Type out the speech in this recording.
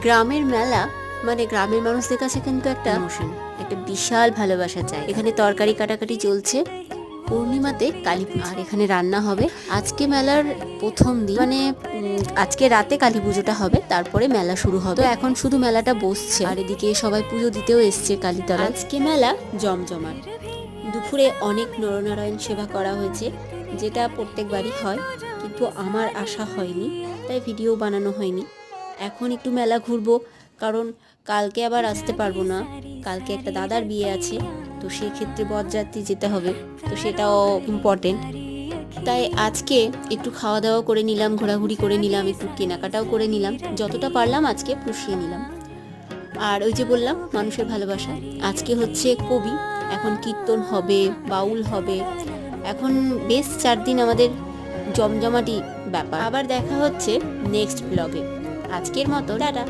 গ্রামের মেলা মানে গ্রামের মানুষদের কাছে কিন্তু একটা ইমোশন, একটা বিশাল ভালোবাসা চাই। এখানে তরকারি কাটাকাটি চলছে, পূর্ণিমাতে কালী পুজো, আর এখানে রান্না হবে। আজকে মেলার প্রথম দিন, মানে আজকে রাতে কালী পুজোটা হবে, তারপরে মেলা শুরু হবে। তো এখন শুধু মেলাটা বসছে, আর এদিকে সবাই পুজো দিতেও এসছে কালীতলা। আজকে মেলা জমজমাট। দুপুরে অনেক নরনারায়ণ সেবা করা হয়েছে, যেটা প্রত্যেকবারই হয়, কিন্তু আমার আশা হয়নি, তাই ভিডিও বানানো হয়নি। এখন একটু মেলা ঘুরবো, কারণ কালকে আবার আসতে পারবো না। কালকে একটা দাদার বিয়ে আছে, তো সেক্ষেত্রে বরযাত্রী যেতে হবে, তো সেটাও ইম্পর্টেন্ট। তাই আজকে একটু খাওয়া দাওয়া করে নিলাম, ঘোরাঘুরি করে নিলাম, একটু কেনাকাটাও করে নিলাম, যতটা পারলাম আজকে পুষিয়ে নিলাম। আর ওই যে বললাম মানুষের ভালোবাসা, আজকে হচ্ছে কবি, এখন কীর্তন হবে, বাউল হবে, এখন বেশ 4 দিন আমাদের জমজমাটি ব্যাপার। আবার দেখা হচ্ছে নেক্সট ব্লগে। আজকের মতো টাটা।